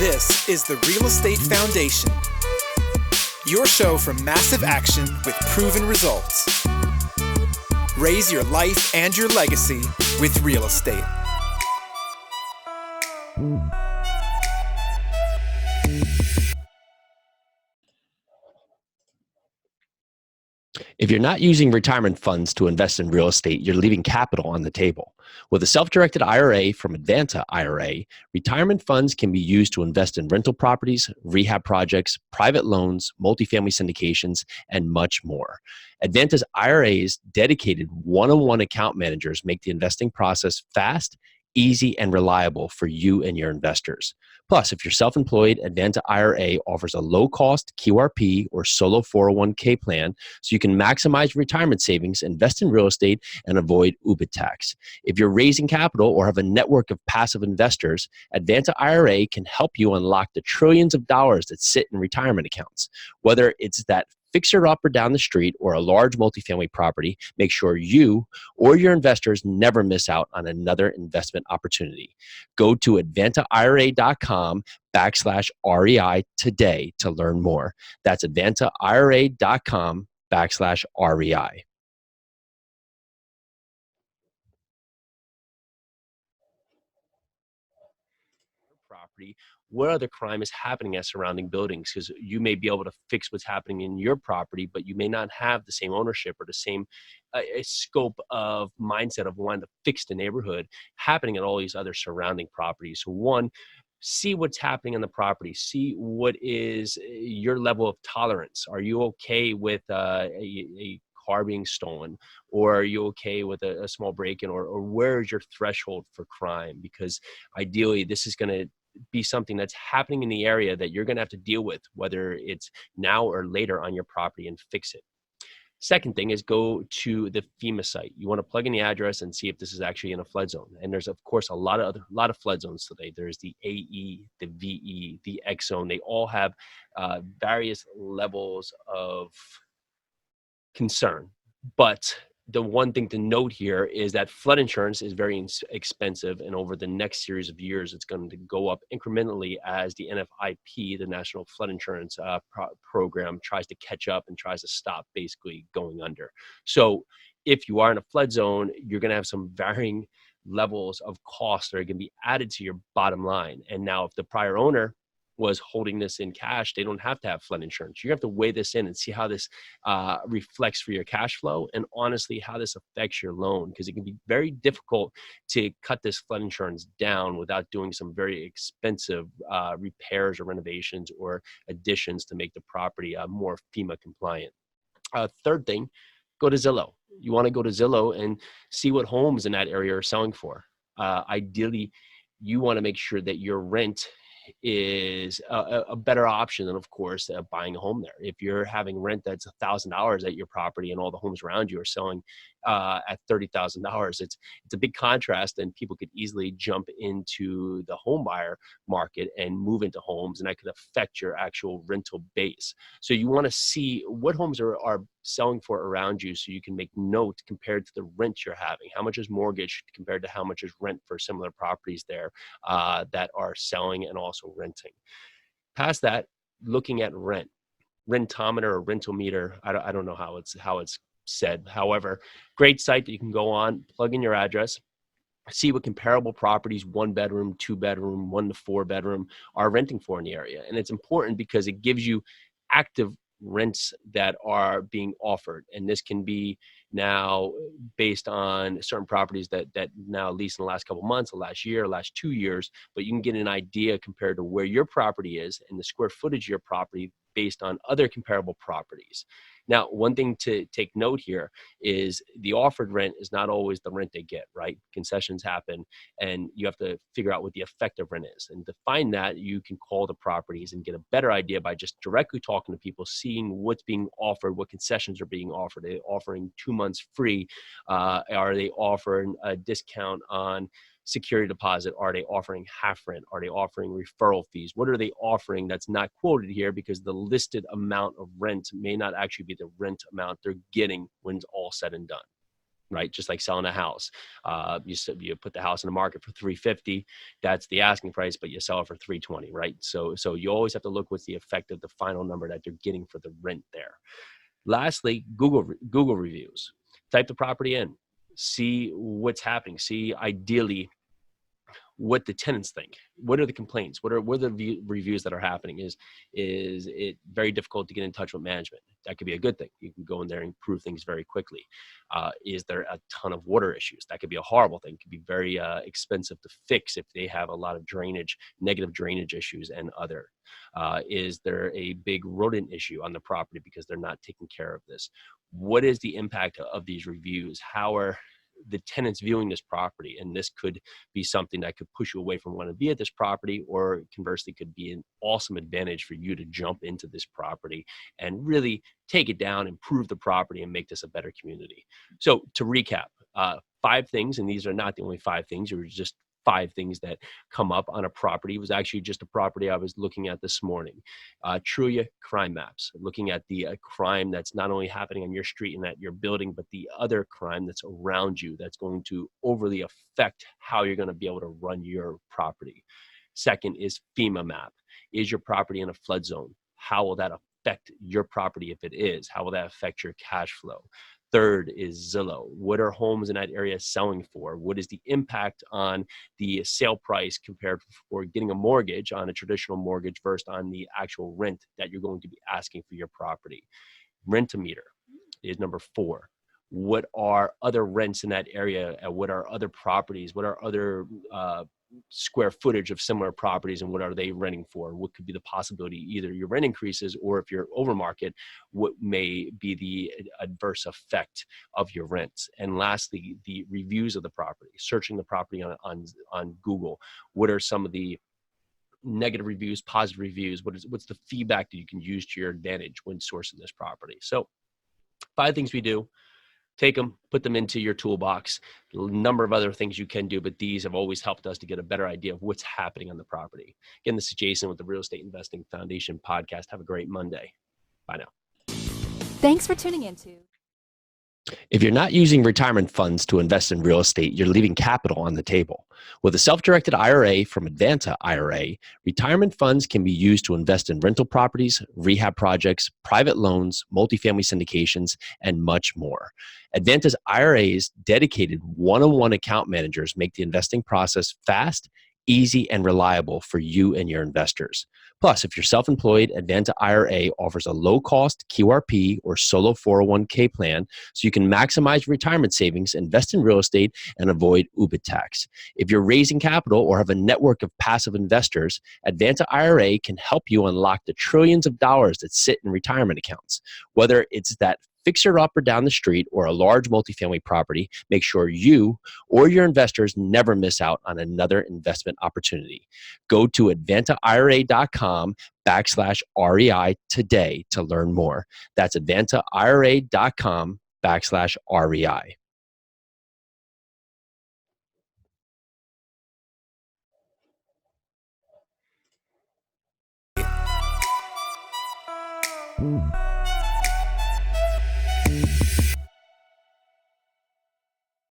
This is the Real Estate Foundation, your show for massive action with proven results. Raise your life and your legacy with real estate. If you're not using retirement funds to invest in real estate, you're leaving capital on the table. With a self-directed IRA from Advanta IRA, retirement funds can be used to invest in rental properties, rehab projects, private loans, multifamily syndications, and much more. Advanta's IRA's dedicated one-on-one account managers make the investing process fast, easy, and reliable for you and your investors. Plus, if you're self-employed, Advanta IRA offers a low-cost QRP or solo 401k plan so you can maximize retirement savings, invest in real estate, and avoid UBIT tax. If you're raising capital or have a network of passive investors, Advanta IRA can help you unlock the trillions of dollars that sit in retirement accounts. Whether it's that fixer-upper down the street or a large multifamily property, make sure you or your investors never miss out on another investment opportunity. Go to advantaira.com/REI today to learn more. That's advantaira.com/REI. Property, what other crime is happening at surrounding buildings? Because you may be able to fix what's happening in your property, but you may not have the same ownership or the same scope of mindset of wanting to fix the neighborhood happening at all these other surrounding properties. So one, see what's happening on the property. See what is your level of tolerance. Are you okay with a car being stolen, or are you okay with a small break-in, or where is your threshold for crime? Because ideally this is going to be something that's happening in the area that you're going to have to deal with, whether it's now or later on your property, and fix it. Second thing is go to the FEMA site. You want to plug in the address and see if this is actually in a flood zone. And there's of course a lot of flood zones today. There's the AE, the VE, the X zone. They all have various levels of concern. But the one thing to note here is that flood insurance is very expensive, and over the next series of years, it's going to go up incrementally as the NFIP, the National Flood Insurance Program, tries to catch up and tries to stop basically going under. So if you are in a flood zone, you're going to have some varying levels of costs that are going to be added to your bottom line. And now if the prior owner was holding this in cash, they don't have to have flood insurance. You have to weigh this in and see how this reflects for your cash flow, and honestly how this affects your loan, because it can be very difficult to cut this flood insurance down without doing some very expensive repairs or renovations or additions to make the property more FEMA compliant. Third thing, go to Zillow. You want to go to Zillow and see what homes in that area are selling for. Ideally, you want to make sure that your rent is a better option than, of course, buying a home there. If you're having rent that's $1,000 at your property and all the homes around you are selling at $30,000, it's a big contrast, and people could easily jump into the home buyer market and move into homes, and that could affect your actual rental base. So you want to see what homes are selling for around you, so you can make note compared to the rent you're having. How much is mortgage compared to how much is rent for similar properties there that are selling and also renting. Past that, looking at rentometer or rental meter. I don't know how it's said. However, great site that you can go on, plug in your address, see what comparable properties, 1 bedroom, 2 bedroom, 1 to 4 bedroom, are renting for in the area. And it's important because it gives you active rents that are being offered. And this can be now based on certain properties that now leased in the last couple of months, the last year, last 2 years, but you can get an idea compared to where your property is and the square footage of your property based on other comparable properties. Now, one thing to take note here is the offered rent is not always the rent they get, right? Concessions happen, and you have to figure out what the effective rent is. And to find that, you can call the properties and get a better idea by just directly talking to people, seeing what's being offered, what concessions are being offered. Are they offering 2 months free? Are they offering a discount on security deposit? Are they offering half rent? Are they offering referral fees? What are they offering that's not quoted here, because the listed amount of rent may not actually be the rent amount they're getting when it's all said and done, right? Just like selling a house. You put the house in the market for 350, that's the asking price, but you sell it for 320, right? So you always have to look what's the effect of the final number that they're getting for the rent there. Lastly, Google reviews. Type the property in, see what's happening, see ideally what the tenants think. What are the complaints? What are the reviews that are happening? Is it very difficult to get in touch with management? That could be a good thing. You can go in there and improve things very quickly. Is there a ton of water issues? That could be a horrible thing. It could be very expensive to fix if they have a lot of negative drainage issues and other. Is there a big rodent issue on the property because they're not taking care of this? What is the impact of these reviews? How are the tenants viewing this property? And this could be something that could push you away from wanting to be at this property, or conversely could be an awesome advantage for you to jump into this property and really take it down, improve the property, and make this a better community. So to recap, 5 things, and these are not the only 5 things, or just 5 things that come up on a property. It was actually just a property I was looking at this morning. Trulia crime maps, looking at the crime that's not only happening on your street and at your building, but the other crime that's around you that's going to overly affect how you're going to be able to run your property. Second is FEMA map. Is your property in a flood zone? How will that affect your property if it is? How will that affect your cash flow? Third is Zillow. What are homes in that area selling for? What is the impact on the sale price compared for getting a mortgage on a traditional mortgage versus on the actual rent that you're going to be asking for your property? Rent-a-meter is number 4. What are other rents in that area? What are other properties? What are other square footage of similar properties, and what are they renting for? What could be the possibility, either your rent increases, or if you're over market, what may be the adverse effect of your rents? And lastly, the reviews of the property, searching the property on Google. What are some of the negative reviews, positive reviews? What's the feedback that you can use to your advantage when sourcing this property? So 5 things we do. Take them, put them into your toolbox. A number of other things you can do, but these have always helped us to get a better idea of what's happening on the property. Again, this is Jason with the Real Estate Investing Foundation podcast. Have a great Monday. Bye now. Thanks for tuning in to. If you're not using retirement funds to invest in real estate, you're leaving capital on the table. With a self-directed IRA from Advanta IRA, retirement funds can be used to invest in rental properties, rehab projects, private loans, multifamily syndications, and much more. Advanta's IRA's dedicated one-on-one account managers make the investing process fast, easy, and reliable for you and your investors. Plus, if you're self-employed, Advanta IRA offers a low-cost QRP or solo 401k plan so you can maximize retirement savings, invest in real estate, and avoid UBIT tax. If you're raising capital or have a network of passive investors, Advanta IRA can help you unlock the trillions of dollars that sit in retirement accounts. Whether it's that fixer-upper down the street or a large multifamily property, make sure you or your investors never miss out on another investment opportunity. Go to advantaira.com/REI today to learn more. That's advantaira.com/REI.